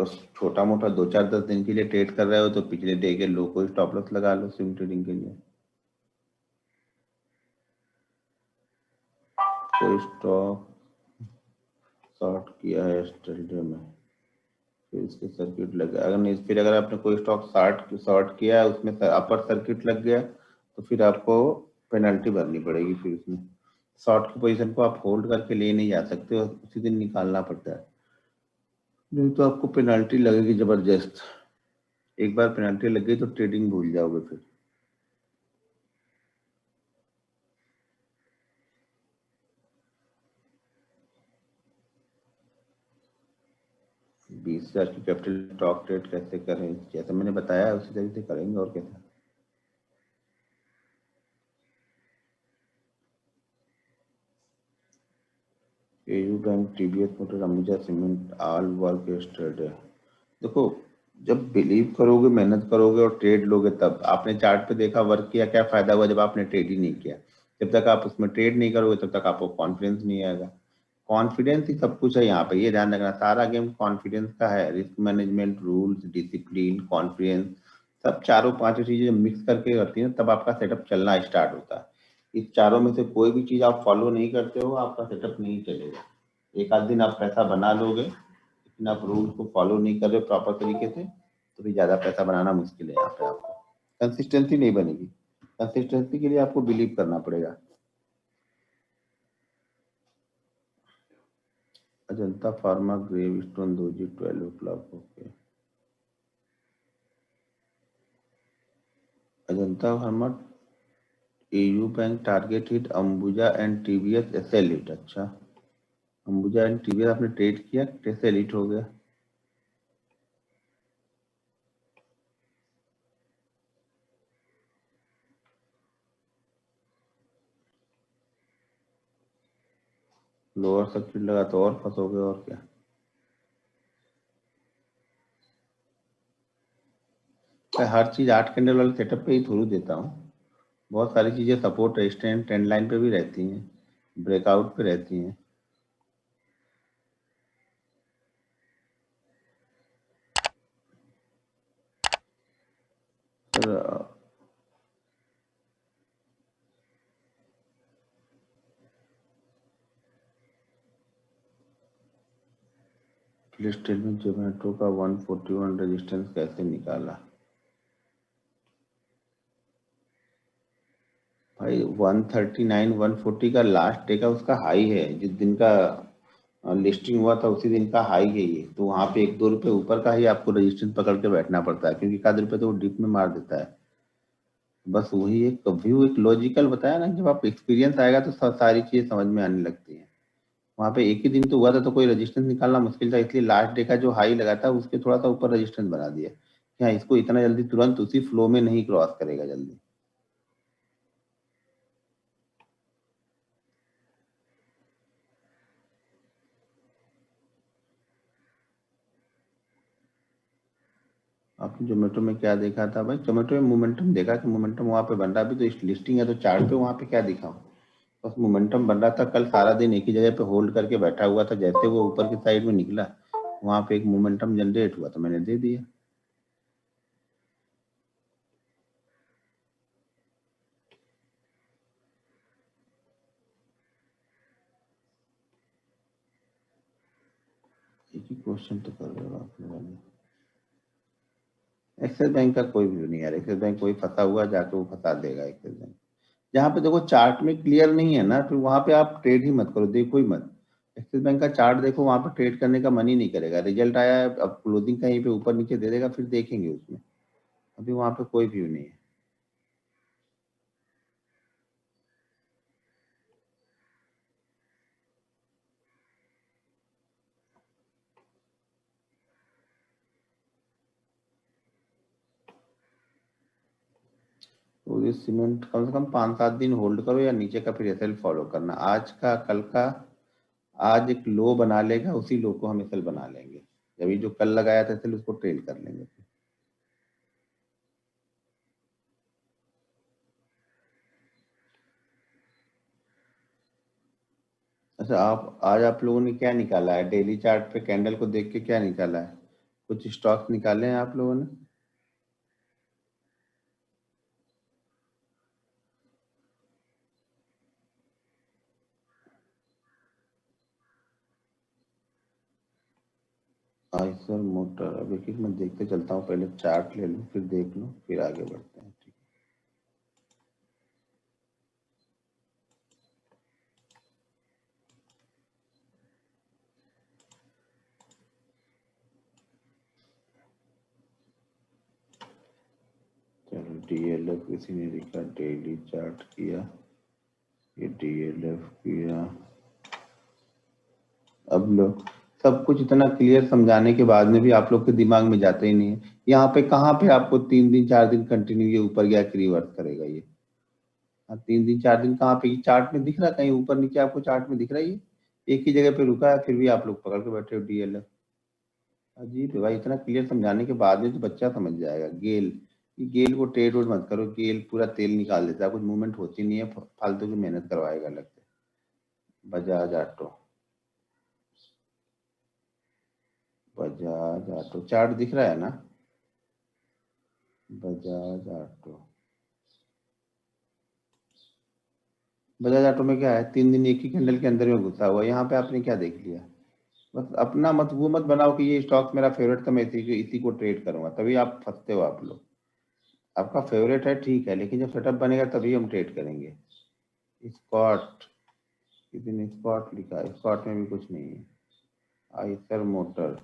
अगर छोटा मोटा 2-4-10 दिन के लिए ट्रेड कर रहे हो तो पिछले डे के लो को स्टॉप लॉस लगा लो स्विंग ट्रेडिंग के लिए। कोई स्टॉक शॉर्ट किया है यस्टरडे में, फिर इसके सर्किट लग गया, अगर नहीं फिर अगर आपने कोई स्टॉक शॉर्ट किया है उसमें अपर सर्किट लग गया तो फिर आपको पेनल्टी भरनी पड़ेगी। फिर उसमें शॉर्ट की पोजीशन को आप होल्ड करके ले नहीं जा सकते और उसी दिन निकालना पड़ता है, नहीं तो आपको पेनल्टी लगेगी जबरदस्त। एक बार पेनल्टी लग गई तो ट्रेडिंग भूल जाओगे फिर। बीस हजार की कैपिटल स्टॉक ट्रेड कैसे करें, जैसे मैंने बताया उसी तरीके से करेंगे और कैसे। AU bank, TVS motor, Ambuja cement all work yesterday. देखो जब बिलीव करोगे, मेहनत करोगे और ट्रेड लोगे तब। आपने चार्ट पे देखा वर्क किया, क्या फायदा हुआ जब आपने ट्रेड ही नहीं किया। जब तक आप उसमें ट्रेड नहीं करोगे तब तक आपको कॉन्फिडेंस नहीं आएगा। कॉन्फिडेंस ही सब कुछ है यहाँ पे, ये ध्यान रखना, सारा गेम कॉन्फिडेंस का है। Risk management, rules, discipline, confidence, सब चारों पांचों चीजें मिक्स करके करती है तब आपका सेटअप चलना स्टार्ट होता है। इस चारों में से कोई भी चीज आप फॉलो नहीं करते हो आपका सेटअप नहीं चलेगा। एक आध दिन आप पैसा बना लोगे, लेकिन आप रूल को फॉलो नहीं कर रहे प्रॉपर तरीके से तो भी ज्यादा पैसा बनाना मुश्किल है। यहाँ पे आपको कंसिस्टेंसी नहीं बनेगी। कंसिस्टेंसी के लिए आपको बिलीव करना पड़ेगा। Ajanta pharma, gravestone, doji, 12 o'clock, okay. Ajanta pharma, AU bank, target hit, Ambuja and TVS SL hit. अच्छा, अंबुजा एंड टीवीएस आपने ट्रेड किया, कैसे हिट हो गया? लोअर सर्किट लगा तो और फंसोगे और क्या। मैं हर चीज 8 कैंडल वाले सेटअप पे ही थ्रू देता हूँ। बहुत सारी चीजें सपोर्ट, रेजिस्टेंस, ट्रेंड लाइन पे भी रहती हैं, ब्रेकआउट पे रहती हैं। प्लीज टेल मी जोमेटो का 141 रेजिस्टेंस कैसे निकाला? भाई 139 140 का लास्ट डे का उसका हाई है, जिस दिन का लिस्टिंग हुआ था उसी दिन का हाई है ये। तो वहां पे 1-2 रुपए ऊपर का ही आपको रेजिस्टेंस पकड़ के बैठना पड़ता है, क्योंकि 1 आध रुपए तो वो डिप में मार देता है। बस वही एक व्यू, एक लॉजिकल बताया ना, जब आप एक्सपीरियंस आएगा तो सारी चीजें समझ में आने लगती हैं। वहां पे एक ही दिन तो हुआ था तो कोई रेजिस्टेंस निकालना मुश्किल था, इसलिए लास्ट डे का जो हाई लगा था उसके थोड़ा सा ऊपर रेजिस्टेंस बना दिया कि हाँ इसको इतना जल्दी तुरंत उसी फ्लो में नहीं क्रॉस करेगा जल्दी। आपने जोमेटो में क्या देखा था भाई? जोमेटो में मोमेंटम देखा कि मोमेंटम वहां पे बन रहा, अभी तो इस लिस्टिंग है तो चार्ट पे वहां पे क्या दिखा? बस मोमेंटम बन रहा था, कल सारा दिन एक ही जगह पे होल्ड करके बैठा हुआ था, जैसे वो ऊपर की साइड में निकला वहां पे एक मोमेंटम जनरेट हुआ तो मैंने दे दिया। एक ही क्वेश्चन तो कर रहे हो आप लोग। एक्सिस बैंक का कोई व्यू नहीं यार, एक्सिस बैंक कोई फंसा हुआ जाके वो फंसा देगा एक्सिस बैंक। जहाँ पे देखो चार्ट में क्लियर नहीं है ना, फिर वहां पे आप ट्रेड ही मत करो, देखो ही मत। एक्सिस बैंक का चार्ट देखो, वहां पे ट्रेड करने का मन ही नहीं करेगा। रिजल्ट आया है, अब क्लोजिंग कहीं पे ऊपर नीचे दे देगा फिर देखेंगे उसमें। अभी वहां पे कोई व्यू नहीं है। तो ये सीमेंट कम से कम 5-7 दिन होल्ड करो या नीचे का फिर एसएल फॉलो करना, आज का कल का। आज एक लो बना लेगा, उसी लो को हम एसएल बना लेंगे। जब ये जो कल लगाया था एसएल उसको ट्रेल कर लेंगे। अच्छा, आप आज आप लोगों ने क्या निकाला है डेली चार्ट पे? कैंडल को देख के क्या निकाला है? कुछ स्टॉक निकाले हैं आप लोगों ने? आइसर मोटर, अब एक एक मैं देखते चलता हूँ, पहले चार्ट ले लूँ फिर देख लूँ फिर आगे बढ़ते हैं। ठीक, चलो डीएलएफ किसी ने लिखा, डेली चार्ट किया, ये डीएलएफ किया। अब लोग सब कुछ इतना क्लियर समझाने के बाद में भी आप लोग के दिमाग में जाता ही नहीं है। यहाँ पे कहाँ पे आपको 3 दिन 4 दिन कंटिन्यू ये ऊपर गया कि रिवर्स करेगा ये? हाँ, 3 दिन 4 दिन कहाँ पे चार्ट में दिख रहा है? कहीं ऊपर नीचे आपको चार्ट में दिख रहा है ये? एक ही जगह पे रुका है फिर भी आप लोग पकड़ के बैठे हो डीएलएफ। अजीब है भाई, इतना क्लियर समझाने के बाद में तो बच्चा समझ जाएगा। गेल, ये गेल को ट्रेड वोड मत करो, गेल पूरा तेल निकाल देता है, कुछ मूवमेंट होती नहीं है, फालतू की मेहनत करवाएगा अलग से। Bajaj auto, Bajaj auto chart दिख रहा है ना? बजाज ऑटो, बजाज ऑटो में क्या है, 3 दिन एक ही कैंडल के अंदर में घुसा हुआ है। यहाँ पे आपने क्या देख लिया? बस अपना मत वो मत बनाओ कि ये स्टॉक मेरा फेवरेट था, मैं इसी को ट्रेड करूंगा, तभी आप फंसते हो आप लोग। आपका फेवरेट है ठीक है, लेकिन जब सेटअप बनेगा तभी हम ट्रेड करेंगे। स्कॉट, किसी ने स्कॉट लिखा, स्कॉट में भी कुछ नहीं है। आइसर मोटर,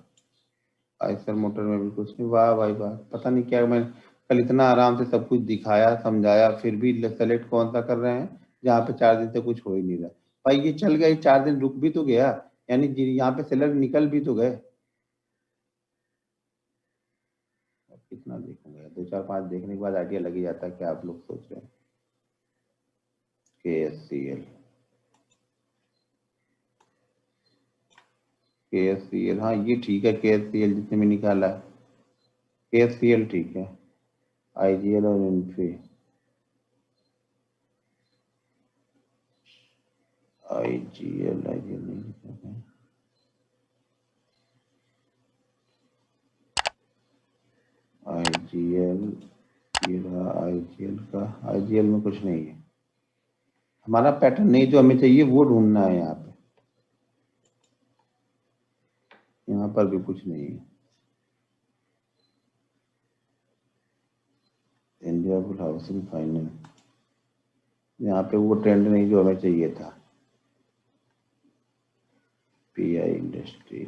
आइसर मोटर में भी कुछ नहीं। वाह भाई वाह, पता नहीं क्या, मैं कल इतना आराम से सब कुछ दिखाया समझाया फिर भी सेलेक्ट कौन सा कर रहे हैं जहाँ पे 4 दिन से कुछ हो ही नहीं रहा। भाई ये चल गया, ये 4 दिन रुक भी तो गया, यानी यहाँ पे सेलर निकल भी तो गए। अब कितना देखूंगा, 2 4 5 देखने के बाद आइडिया लग ही जाता है कि आप लोग सोच रहे हैं। KSCL, KSCL हाँ ये ठीक है, KSCL जितने में निकाला है KSCL ठीक है। IGL और इन्फी, IGL IGL नहीं लिखा है। IGL, ये रहा IGL का, IGL में कुछ नहीं है। हमारा पैटर्न नहीं जो हमें चाहिए वो ढूंढना है यहाँ पे, यहाँ पर भी कुछ नहीं है। इंडिया बुल हाउसिंग फाइनेंस, यहाँ पे वो ट्रेंड नहीं जो हमें चाहिए था। PI इंडस्ट्री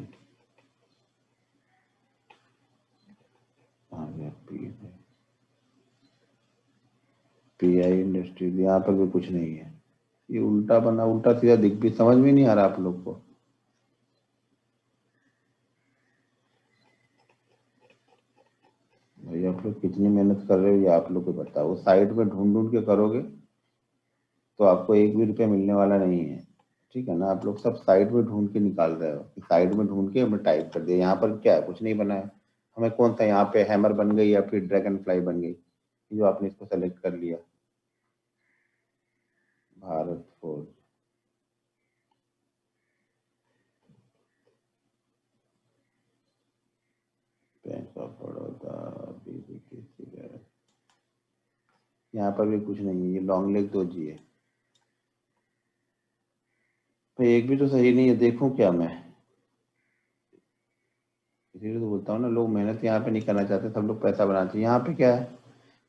आ गया, PI इंडस्ट्री, यहाँ पर भी कुछ नहीं है। ये उल्टा बना, उल्टा सीधा दिख भी समझ में नहीं आ रहा आप लोग को। भाई आप लोग कितनी मेहनत कर रहे हो ये आप लोग को बताओ, साइड में ढूंढ ढूंढ के करोगे तो आपको एक भी रुपया मिलने वाला नहीं है। ठीक है ना, आप लोग सब साइड में ढूंढ के निकाल रहे हो, साइड में ढूंढ के हमने टाइप कर दिया। यहाँ पर क्या है, कुछ नहीं बना है। हमें कौन सा यहाँ पे हैमर बन गई या फिर ड्रैगन फ्लाई बन गई जो आपने इसको सेलेक्ट कर लिया? Bharat forge, bank of Baroda, BBKC, यहाँ पर भी कुछ नहीं है। ये लॉन्ग लेग 2G है भाई, एक भी तो सही नहीं है, देखूं क्या मैं? इसीलिए तो बोलता हूँ ना, लोग मेहनत यहाँ पे नहीं करना चाहते, सब लोग पैसा बनाते हैं। यहाँ पे क्या है,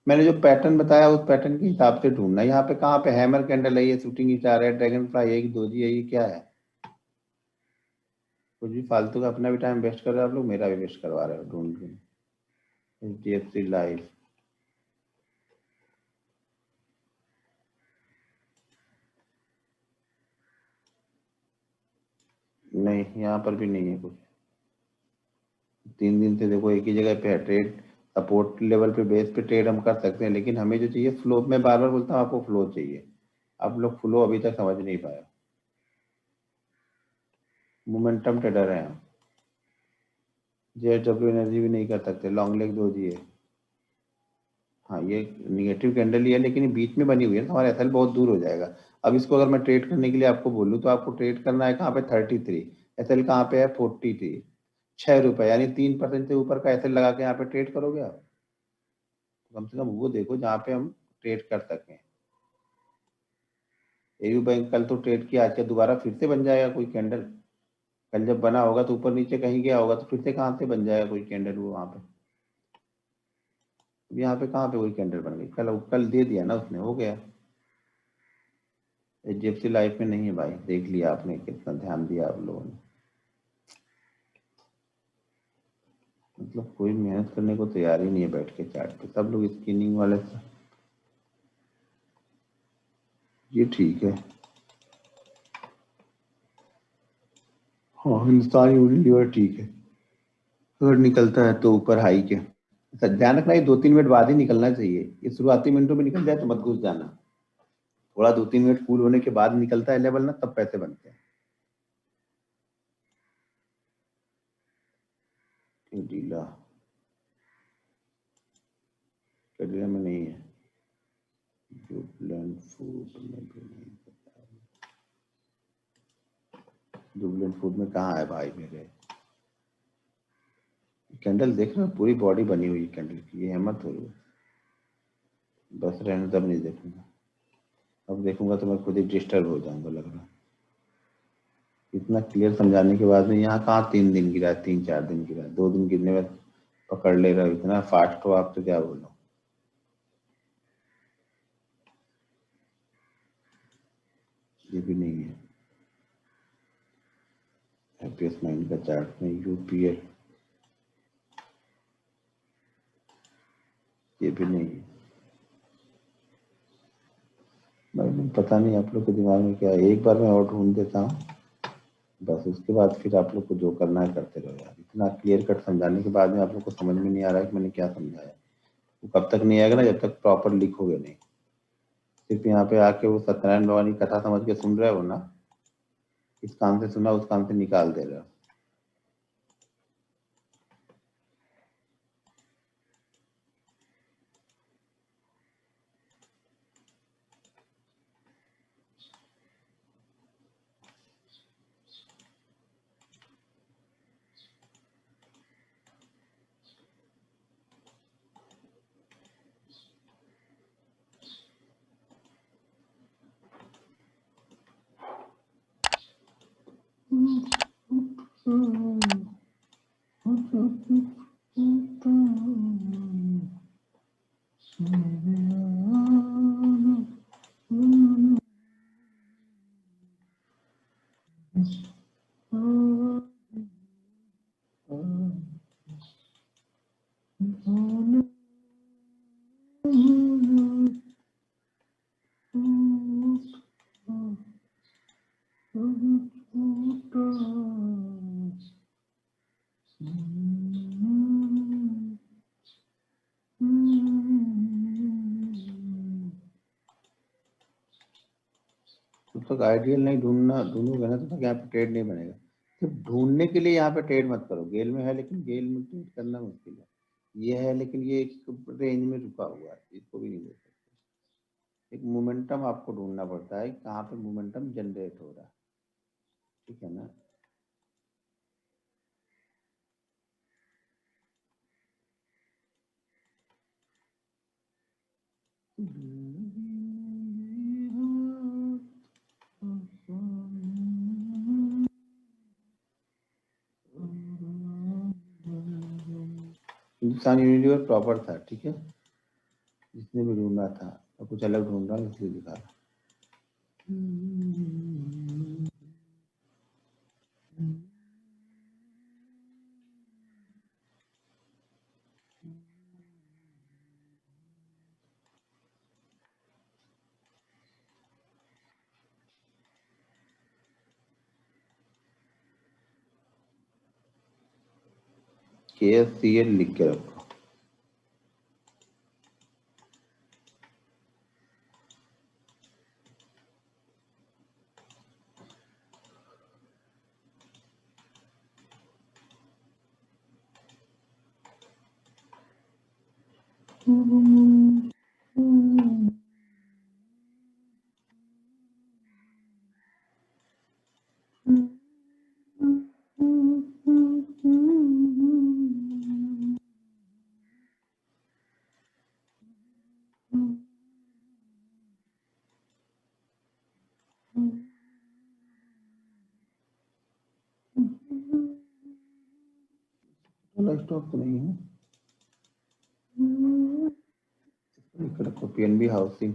मैंने जो पैटर्न बताया उस पैटर्न के हिसाब से ढूंढना है। यहाँ पे कहाँ पे हैमर कैंडल है, ये शूटिंग स्टार है, ड्रैगन फ्लाई है कि 2G है, ये क्या है? कुछ भी फालतू का अपना भी टाइम वेस्ट कर रहे हो आप लोग, मेरा भी वेस्ट करवा रहे हो ढूंढ के। HDFC लाइफ, नहीं यहाँ पर भी नहीं है कुछ। 3 दिन से देखो एक ही जगह पे है ट्रेड, सपोर्ट लेवल पे बेस पे ट्रेड हम कर सकते हैं, लेकिन हमें जो चाहिए फ्लो, मैं बार बार बोलता हूँ आपको फ्लो चाहिए, आप लोग फ्लो अभी तक समझ नहीं पाए। मोमेंटम ट्रेडर है हम, JSW एनर्जी भी नहीं कर सकते, लॉन्ग लेग 2G है। हाँ ये निगेटिव कैंडल ही है, लेकिन ये बीच में बनी हुई है ना, हमारा एसएल बहुत दूर हो जाएगा। अब इसको अगर मैं ट्रेड करने के लिए आपको बोलूँ तो आपको ट्रेड करना है कहाँ पे, 33, एसएल कहाँ पे है, 43। ₹6, यानी 3% से ऊपर का ऐसे लगा के यहाँ पे ट्रेड करोगे आप? कम से कम वो देखो जहाँ पे हम ट्रेड कर सकें। एयू बैंक कल तो ट्रेड किया, आज क्या दोबारा फिर से बन जाएगा कोई कैंडल? कल जब बना होगा तो ऊपर नीचे कहीं गया होगा, तो फिर से कहाँ से बन जाएगा कोई कैंडल वो वहां पे? यहाँ पे कहाँ पे कोई कैंडल बन गई? कल कल दे दिया ना उसने, हो गया। एचडीएफसी लाइफ में नहीं है भाई, देख लिया आपने कितना ध्यान दिया आप लोगों ने। मतलब कोई मेहनत करने को तैयार ही नहीं है बैठ के चार्ट पे, सब लोग स्किनिंग वाले से। ये ठीक है। हाँ, हिंदुस्तान यूनिलीवर ठीक है। अगर निकलता है तो ऊपर हाई के, अच्छा ध्यान रखना, ये 2-3 मिनट बाद ही निकलना चाहिए। ये शुरुआती मिनटों में निकल जाए तो मत घुस जाना। थोड़ा 2-3 मिनट कूल होने के बाद निकलता है लेवल ना, तब पैसे बनते हैं। ढीला कैटेगरी में नहीं है। जुबलेंट फूड में भी नहीं पता। जुबलेंट फूड में कहाँ है भाई मेरे? कैंडल देख रहे हो, पूरी बॉडी बनी हुई है कैंडल की, ये हिम्मत हो रही है। बस रहने, तब नहीं देखूंगा। अब देखूंगा तो मैं खुद ही डिस्टर्ब हो जाऊंगा लग रहा है। इतना क्लियर समझाने के बाद में यहाँ कहाँ 3 दिन गिरा, 3-4 दिन गिरा, 2 दिन गिरने में पकड़ ले रहा हो, इतना फास्ट हो आप तो क्या बोलो। ये भी नहीं है। हैप्पीएस्ट माइंड का चार्ट में यूपीए, ये भी नहीं है। भाई पता नहीं आप लोग के दिमाग में क्या है, एक बार मैं और ढूंढ देता हूँ, बस उसके बाद फिर आप लोग को जो करना है करते रहो यार। इतना क्लियर कट समझाने के बाद में आप लोग को समझ में नहीं आ रहा है कि मैंने क्या समझाया। वो कब तक नहीं आएगा ना, जब तक प्रॉपर लिखोगे नहीं। सिर्फ यहाँ पे आके वो सत्यनारायण भगवान की कथा समझ के सुन रहे हो ना, इस कान से सुना उस कान से निकाल दे रहे हो। जब तक आइडियल नहीं ढूंढोगे ना, तब तक यहाँ पे ट्रेड नहीं बनेगा। सिर्फ ढूंढने के लिए यहाँ पे ट्रेड मत करो। गेल में है लेकिन गेल में ट्रेड करना मुश्किल है। ये है लेकिन ये एक रेंज में रुका हुआ है, इसको भी नहीं ले सकते। एक मोमेंटम आपको ढूंढना पड़ता है, कहाँ पे मोमेंटम जनरेट हो रहा है, ठीक है ना? हिंदुस्तान यूनिलीवर प्रॉपर था, ठीक है, जिसने भी ढूंढा था। और कुछ अलग ढूंढ रहा हूँ इसलिए दिखा रहा। KSCL लिख के रखो। वाला स्टॉक तो नहीं है, लिख रखो पीएनबी हाउसिंग।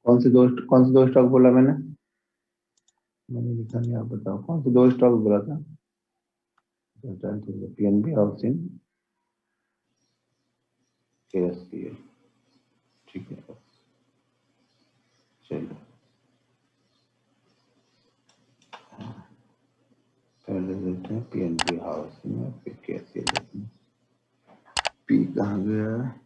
कौन से दो स्टॉक बोला मैंने लिखा नहीं, आप बताओ कौन से दो स्टॉक बोला था? पीएनबी हाउसिंग, केएसपीएल, ठीक है चलो। पहले देखते हैं पीएनबी हाउसिंग में, फिर केएसपीएल देखते हैं। पी कहाँ गया?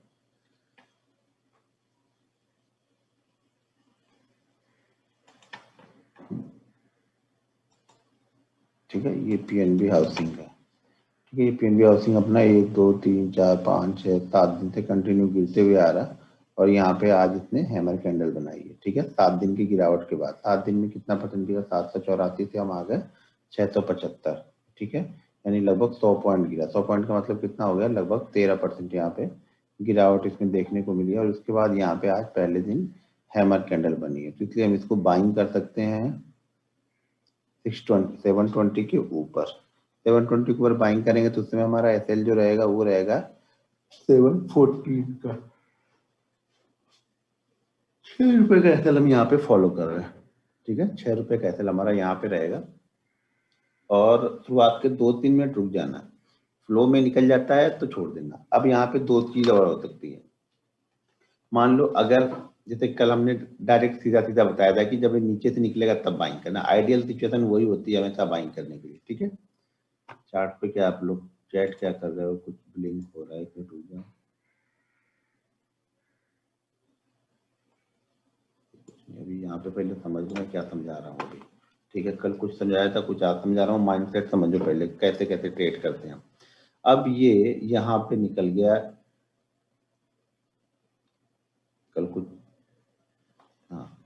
ठीक है, ये पीएनबी हाउसिंग है। ठीक है, ये पीएनबी हाउसिंग अपना 1 2 3 4 5 6 7 दिन से कंटिन्यू गिरते हुए आ रहा, और यहाँ पे आज इसने हैमर कैंडल बनाई है। ठीक है, 7 दिन की गिरावट के बाद 7 दिन में कितना परसेंट गिरा? 784 से हम आ गए 675। ठीक है, यानी लगभग 100 पॉइंट गिरा। 100 पॉइंट का मतलब कितना हो गया? लगभग 13% यहाँ पे गिरावट इसमें देखने को मिली है। और उसके बाद यहाँ पे आज पहले दिन हैमर कैंडल बनी है, तो इसलिए हम इसको बाइंग कर सकते हैं 720 के ऊपर। 720 के ऊपर बाइंग करेंगे तो उसमें हमारा एसएल जो रहेगा वो रहेगा 714 का। 6 रुपए का एसएल हम यहाँ पे फॉलो कर रहे हैं। ठीक है, 6 रुपए का एसएल हमारा यहाँ पे रहेगा, और शुरुआत के 2-3 मिनट रुक जाना, फ्लो में निकल जाता है तो छोड़ देना। अब यहाँ पे दो चीज और हो सकती है। मान लो अगर जैसे कल हमने डायरेक्ट सीधा सीधा बताया था कि जब ये नीचे से निकलेगा तब बाइंग करना, आइडियल सिचुएशन वही होती है हमेशा बाइंग करने के लिए। ठीक है, चार्ट पे क्या आप लोग चैट क्या कर रहे हो? कुछ ब्लिंक हो रहा है, इसमें रुक जाओ। अभी यहाँ पे पहले समझ में क्या समझा रहा हूँ अभी। ठीक है, कल कुछ समझाया था, कुछ आज समझा रहा हूँ। माइंडसेट समझो पहले, कैसे कैसे ट्रेड करते हैं। अब ये यहाँ पे निकल गया कल कुछ, हाँ।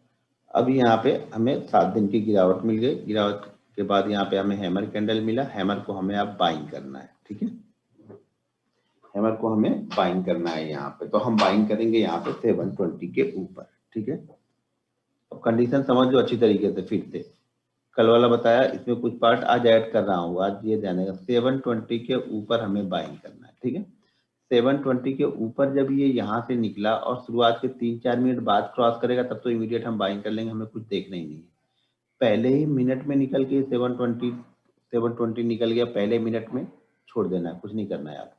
अब यहाँ पे हमें 7 दिन की गिरावट मिल गई। गिरावट के बाद यहाँ पे हमें हैमर कैंडल मिला। हैमर को हमें अब बाइंग करना है। ठीक है, हैमर को हमें बाइंग करना है यहाँ पे, तो हम बाइंग करेंगे यहाँ पे 720 के ऊपर। ठीक है, अब कंडीशन समझ लो अच्छी तरीके से। फिर से कल वाला बताया, इसमें कुछ पार्ट आज ऐड कर रहा हूँ। आज ये ध्यान रखना 720 के ऊपर हमें बाइंग करना है। ठीक है, 720 के ऊपर जब ये यहाँ से निकला और शुरुआत के 3-4 मिनट बाद क्रॉस करेगा, तब तो इमीडिएट हम बाइंग कर लेंगे, हमें कुछ देखना ही नहीं है। पहले ही मिनट में निकल के 720 निकल गया, पहले मिनट में छोड़ देना है, कुछ नहीं करना है आपको।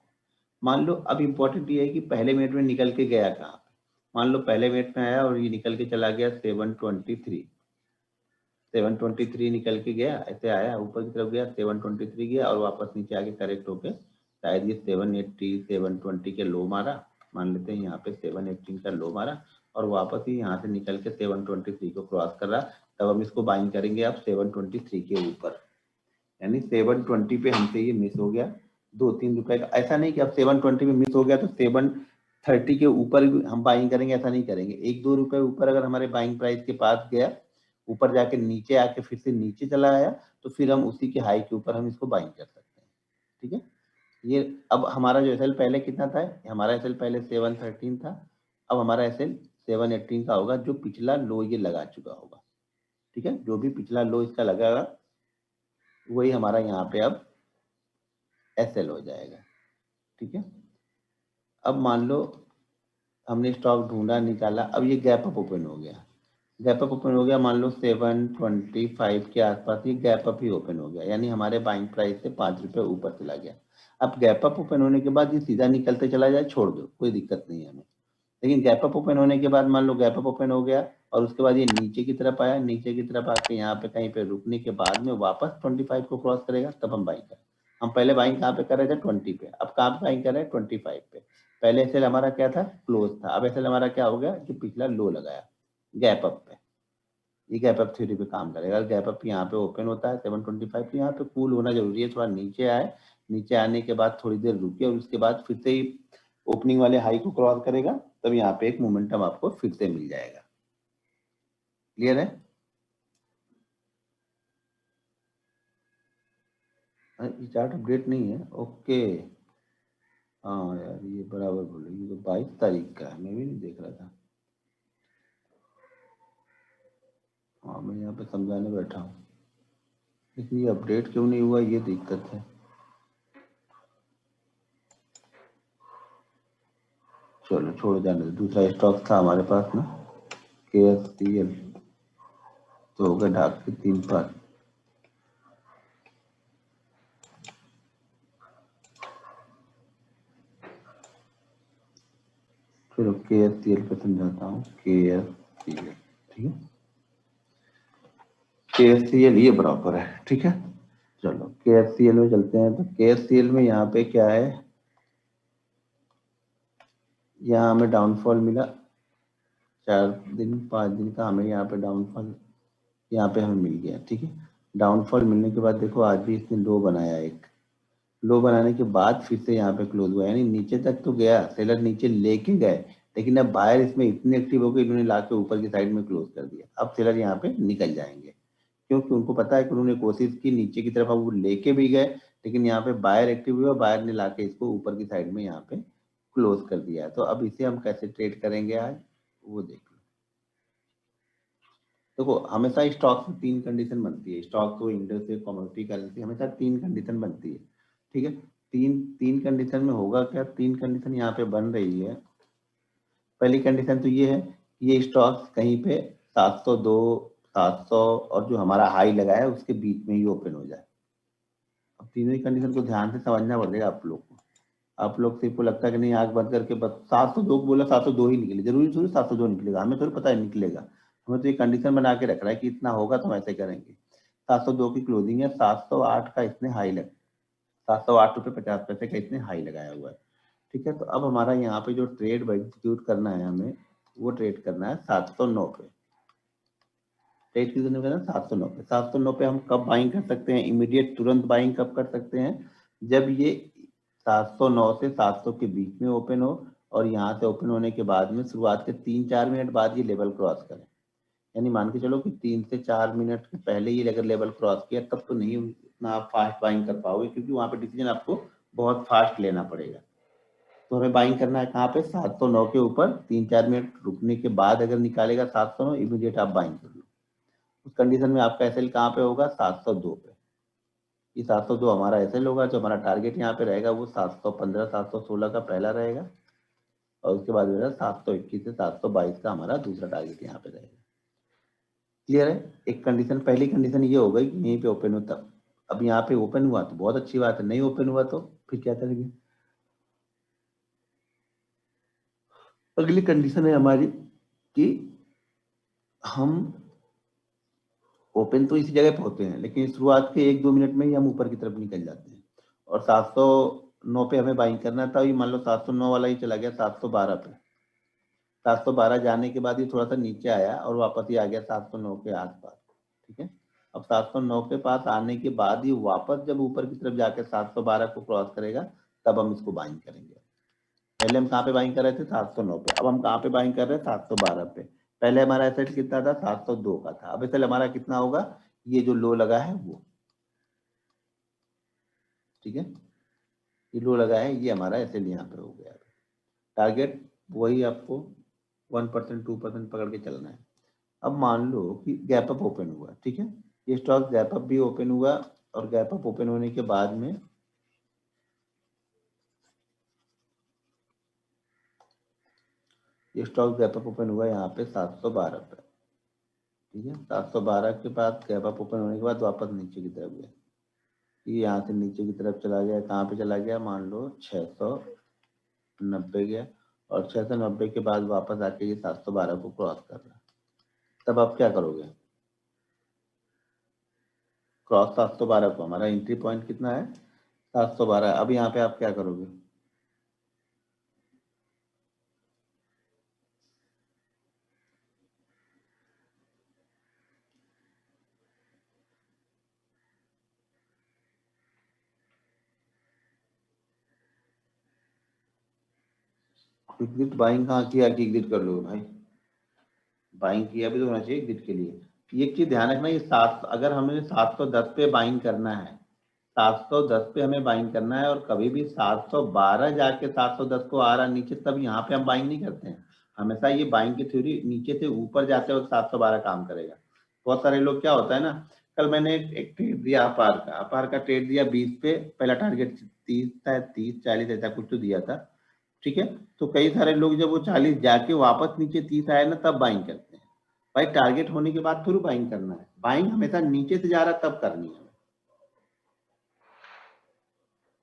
मान लो अब इम्पोर्टेंट ये है कि पहले मिनट में निकल के गया कहाँ पे। मान लो पहले मिनट में आया और ये निकल के चला गया 723 निकल के गया, ऐसे आया ऊपर की तरफ गया, 723 गया और वापस नीचे आके करेक्ट होके शायद ये 780 720 के लो मारा, मान लेते हैं यहाँ पे 718 का लो मारा, और वापस ही यहाँ से निकल के 723 को क्रॉस कर रहा। तब हम इसको बाइंग करेंगे अब 723 के ऊपर, यानी 720 पे हमसे ये मिस हो गया 2-3 रुपए का। ऐसा नहीं कि अब 720 में मिस हो गया तो 730 के ऊपर हम बाइंग करेंगे, ऐसा नहीं करेंगे। 1-2 रुपए ऊपर अगर हमारे बाइंग प्राइस के पास गया, ऊपर जाके नीचे आके फिर से नीचे चला आया, तो फिर हम उसी के हाई के ऊपर हम इसको बाइंग कर सकते हैं। ठीक है, ये अब हमारा जो एसएल पहले कितना था? हमारा एसएल पहले 713 था, अब हमारा एसएल 718 का होगा, जो पिछला लो ये लगा चुका होगा। ठीक है, जो भी पिछला लो इसका लगागा वही हमारा यहाँ पे अब एसएल हो जाएगा। ठीक है, अब मान लो हमने स्टॉक ढूंढा, निकाला, अब ये गैप अप ओपन हो गया। गैप अप ओपन हो गया, मान लो 725 के आसपास ये गैप अप ही ओपन हो गया, यानी हमारे बाइंग प्राइस से 5 रुपए ऊपर चला गया। अब गैप अप ओपन होने के बाद ये सीधा निकलते चला जाए, छोड़ दो, कोई दिक्कत नहीं है हमें। लेकिन गैप अप ओपन होने के बाद मान लो गैप अप ओपन हो गया और उसके बाद ये नीचे की तरफ आया, नीचे की तरफ आके यहाँ पे कहीं पे रुकने के बाद में वापस 25 को क्रॉस करेगा, तब हम बाइंग करें। हम पहले बाइंग कहाँ पे कर रहे थे 20 पे, अब कहाँ पे बाइंग कर रहे हैं 25 पे। पहले एसएल हमारा क्या था क्लोज था, अब एसएल हमारा क्या हो गया जो पिछला लो लगाया गैप अप पे, ये गैप अप थ्योरी पे काम करेगा। गैप अप यहाँ पे ओपन होता है 725 तो यहाँ पे कूल होना जरूरी है, थोड़ा नीचे आए, नीचे आने के बाद थोड़ी देर रुके और उसके बाद फिर से ही ओपनिंग वाले हाई को क्रॉस करेगा, तब यहाँ पे एक मोमेंटम आपको फिर से मिल जाएगा। क्लियर है? ये चार्ट अपडेट नहीं है, ओके। हाँ यार ये बराबर बोले, ये तो 22 तारीख का है, मैं भी नहीं देख रहा था। हाँ मैं यहाँ पे समझाने बैठा हूँ, लेकिन ये अपडेट क्यों नहीं हुआ ये दिक्कत है। चलो छोड़ो जाने दो, दूसरा स्टॉक था हमारे पास ना KSTL, तो हो गया ढाक के 3 पार। चलो KSTL पे समझाता हूँ, KSTL ठीक है, KSTL ये बराबर है, ठीक है। चलो KSTL में चलते हैं, तो KSTL में यहाँ पे क्या है, यहाँ हमें डाउनफॉल मिला 4 दिन 5 दिन का, हमें यहाँ पे डाउनफॉल यहाँ पे हमें मिल गया, ठीक है। डाउनफॉल मिलने के बाद देखो आज भी इसने लो बनाया, एक लो बनाने के बाद फिर से यहाँ पे क्लोज हुआ, यानी नीचे तक तो गया, सेलर नीचे लेके गए, लेकिन अब बाहर इसमें इतने एक्टिव हो गए इन्होंने ला के ऊपर की साइड में क्लोज कर दिया। अब सेलर यहाँ पे निकल जाएंगे, क्योंकि उनको पता है कि उन्होंने कोशिश की नीचे की तरफ, अब वो लेके भी गए, लेकिन यहाँ पे बायर एक्टिव हुआ, बायर ने लाके इसको ऊपर की साइड में यहाँ पे क्लोज कर दिया। तो अब इसे हम कैसे ट्रेड करेंगे आज वो देख लो। देखो हमेशा स्टॉक में 3 कंडीशन बनती है, स्टॉक को इंडेक्स से कमोडिटी करेंसी हमेशा 3 कंडीशन बनती है, ठीक है। तीन तीन कंडीशन में होगा क्या, 3 कंडीशन यहाँ पे बन रही है। पहली कंडीशन तो ये है कि ये स्टॉक कहीं पे 702 700 और जो हमारा हाई लगा है उसके बीच में ही ओपन हो जाए। अब तीनों ही कंडीशन को ध्यान से समझना पड़ेगा आप लोग को। आप लोग सिर्फ को लगता है कि नहीं आंख बंद करके बस 702 बोला 702 ही निकले, जरूरी थोड़ी 702 निकलेगा, हमें थोड़ी पता है निकलेगा। हमें तो ये कंडीशन बना के रख रहा है कि इतना होगा तो हम ऐसे करेंगे। 702 की क्लोजिंग है, 708 का इसने हाई लगा, 708 रुपये 50 पैसे का इसने हाई लगाया हुआ है, ठीक है। तो अब हमारा यहाँ पे जो ट्रेड एग्जीक्यूट करना है हमें, वो ट्रेड करना है 709 पे। ट्रेड कितने में करना है 709 पे। 709 पे हम कब बाइंग कर सकते हैं, इमीडिएट तुरंत बाइंग कब कर सकते हैं, जब ये 709 से 700 के बीच में ओपन हो और यहाँ से ओपन होने के बाद में शुरुआत के 3-4 मिनट बाद ये लेवल क्रॉस करें। यानी मान के चलो कि 3 से 4 मिनट के पहले ये अगर लेवल क्रॉस किया तब तो नहीं उतना आप फास्ट बाइंग कर पाओगे, क्योंकि वहां पे डिसीजन आपको बहुत फास्ट लेना पड़ेगा। तो हमें बाइंग करना है कहाँ पे 709 के ऊपर, 3-4 मिनट रुकने के बाद अगर निकालेगा 709 इमीडिएट आप बाइंग कर लो। उस कंडीशन में आपका एसएल कहाँ पे होगा 702 पे। ये 702 हमारा एसएल होगा, जो हमारा टारगेट यहाँ पे रहेगा वो 715 716 का पहला रहेगा, और उसके बाद मेरा 721 से 722 का हमारा दूसरा टारगेट यहाँ पे रहेगा। क्लियर है? एक कंडीशन, पहली कंडीशन ये हो गई कि यहीं पे ओपन हो तब। अब यहाँ पे ओपन हुआ तो बहुत अच्छी बात है, नहीं ओपन हुआ तो फिर क्या करेंगे। अगली कंडीशन है हमारी कि हम ओपन तो इसी जगह पे होते हैं, लेकिन शुरुआत के 1-2 मिनट में ही हम ऊपर की तरफ निकल जाते हैं, और 709 पे हमें बाइंग करना था, ये मान लो 709 वाला ही चला गया 712 पे। 712 जाने के बाद ये थोड़ा सा नीचे आया और वापस ही आ गया 709 के आसपास, ठीक है। अब 709 के पास आने के बाद ये वापस जब ऊपर की तरफ जाके 712 को क्रॉस करेगा तब हम इसको बाइंग करेंगे। पहले हम कहाँ पे बाइंग कर रहे थे 709 पे, अब हम कहाँ पे बाइंग कर रहे हैं 712 पे। पहले हमारा एसेट कितना था 702 का था, अब एसेट हमारा कितना होगा, ये जो लो लगा है वो, ठीक है। ये लो लगा है, ये हमारा एसेट यहाँ पे हो गया। टारगेट वही आपको 1% 2% पकड़ के चलना है। अब मान लो कि गैप अप ओपन हुआ, ठीक है, ये स्टॉक गैप अप भी ओपन हुआ, और गैप अप ओपन होने के बाद में ये स्टॉक गैप अप ओपन हुआ यहाँ पे 712 पे, ठीक है। 712 के बाद गैप अप ओपन होने के बाद वापस नीचे की तरफ गया, ये यहाँ से नीचे की तरफ चला गया, कहाँ पे चला गया मान लो 690 गया, और 690 के बाद वापस आके ये 712 को क्रॉस कर रहा है। तब आप क्या करोगे, क्रॉस 712 को हमारा एंट्री पॉइंट कितना है 712। अब यहाँ पे आप क्या करोगे? एग्जिट बाइंग कहाँ किया कि एग्जिट कर लो भाई? बाइंग किया भी तो होना चाहिए एग्जिट के लिए। एक चीज ध्यान रखना, ये सात, अगर हमें 710 पे बाइंग करना है, 710 पे हमें बाइंग करना है, और कभी भी 712 जाके 710 को आ रहा नीचे, तब यहाँ पे हम बाइंग नहीं करते हैं। हमेशा ये बाइंग की थ्योरी नीचे से ऊपर जाते वक्त 712 काम करेगा। बहुत सारे लोग, क्या होता है ना, कल मैंने एक ट्रेड दिया अपार का ट्रेड दिया 20 पे, पहला टारगेट 30 था, 30 40 ऐसा कुछ तो दिया था। ठीक है, तो कई सारे लोग जब वो 40 जाके वापस नीचे 30 आए ना, तब बाइंग करते हैं। भाई टारगेट होने के बाद थोड़ी बाइंग करना है, बाइंग हमेशा नीचे से जा रहा तब करनी है।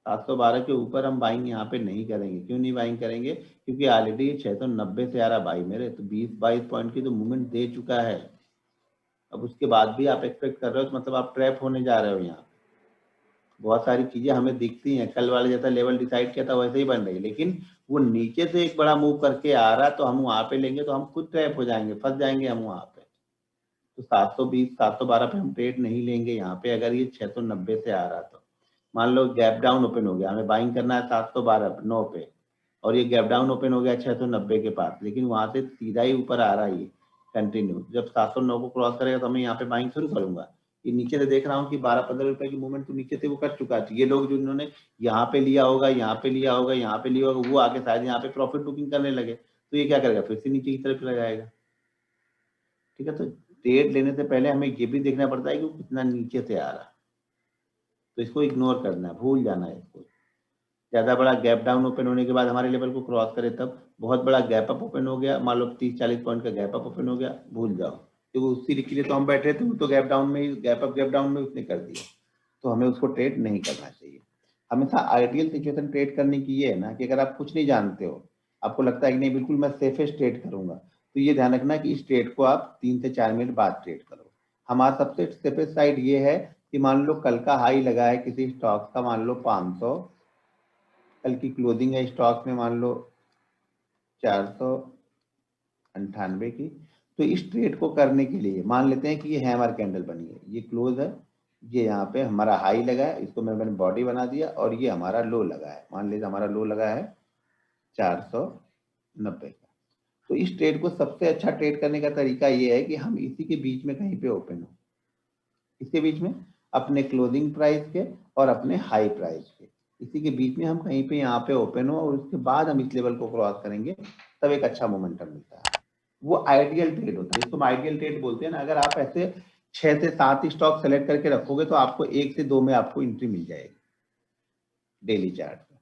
712 के ऊपर हम बाइंग यहाँ पे नहीं करेंगे। क्यों नहीं बाइंग करेंगे? क्योंकि ऑलरेडी 690 से आ रहा भाई मेरे, तो 20-22 पॉइंट की तो मूवमेंट दे चुका है। अब उसके बाद भी आप एक्सपेक्ट कर रहे हो, तो मतलब आप ट्रैप होने जा रहे हो यहाँ। बहुत सारी चीजें हमें दिखती हैं, कल वाले जैसा लेवल डिसाइड किया था वैसे ही बन रही है, लेकिन वो नीचे से एक बड़ा मूव करके आ रहा, तो हम वहां पे लेंगे तो हम खुद ट्रैप हो जाएंगे, फंस जाएंगे हम वहां पे। तो 720 712 पे हम ट्रेड नहीं लेंगे यहाँ पे, अगर ये 690 से आ रहा तो। मान लो गैप डाउन ओपन हो गया, हमें बाइंग करना है 712 9 पे, और ये गैप डाउन ओपन हो गया 690 के पास, लेकिन वहां से सीधा ही ऊपर आ रहा है ये कंटिन्यू। जब 709 को क्रॉस करेगा तो मैं यहाँ पे बाइंग शुरू करूंगा। ये नीचे से देख रहा हूँ कि 12-15 रुपए की मूवमेंट तो नीचे से वो कर चुका है। ये लोग जो इन्होंने यहाँ पे लिया होगा, यहाँ पे लिया होगा, यहाँ पे लिया होगा, वो आगे शायद यहाँ पे प्रॉफिट बुकिंग करने लगे, तो ये क्या करेगा, फिर से नीचे की तरफ चला जाएगा। ठीक है, तो ट्रेड लेने से पहले हमें ये भी देखना पड़ता है कि वो कितना नीचे से आ रहा है, तो इसको इग्नोर करना है, भूल जाना है इसको। ज्यादा बड़ा गैप डाउन ओपन होने के बाद हमारे लेवल को क्रॉस करे तब, बहुत बड़ा गैप अप ओपन हो गया, मान लो 30-40 पॉइंट का गैप अप ओपन हो गया, भूल जाओ, क्योंकि उसी के लिए तो हम बैठे थे, वो तो गैप डाउन में ही, गैप अप गैप डाउन में उसने कर दिया, तो हमें उसको ट्रेड नहीं करना चाहिए। हमेशा आइडियल सिचुएशन ट्रेड करने की ये है ना, कि अगर आप कुछ नहीं जानते हो, आपको लगता है कि नहीं बिल्कुल मैं सेफेस्ट ट्रेड करूंगा, तो ये ध्यान रखना कि इस ट्रेड को आप 3 से 4 मिनट बाद ट्रेड करो। हमारा सबसे सेफेस्ट साइड ये है कि मान लो कल का हाई लगा है किसी स्टॉक का, मान लो 500, कल की क्लोजिंग है स्टॉक में मान लो 498 की, तो इस ट्रेड को करने के लिए मान लेते हैं कि ये हैमर कैंडल बनी है, ये क्लोज है, ये यहाँ पे हमारा हाई लगा है, इसको मैंने बॉडी बना दिया, और ये हमारा लो लगा है, मान लीजिए हमारा लो लगा है 490 का। तो इस ट्रेड को सबसे अच्छा ट्रेड करने का तरीका ये है कि हम इसी के बीच में कहीं पे ओपन हो, इसके बीच में अपने क्लोजिंग प्राइस के और अपने हाई प्राइस के, इसी के बीच में हम कहीं पे यहाँ पे ओपन हो, और उसके बाद हम इस लेवल को क्रॉस करेंगे, तब एक अच्छा मोमेंटम मिलता है। वो आइडियल ट्रेड होता है, इसको आइडियल ट्रेड बोलते हैं ना। अगर आप ऐसे 6 से 7 स्टॉक सेलेक्ट करके रखोगे, तो आपको 1 से 2 में आपको एंट्री मिल जाएगी डेली चार्ट में।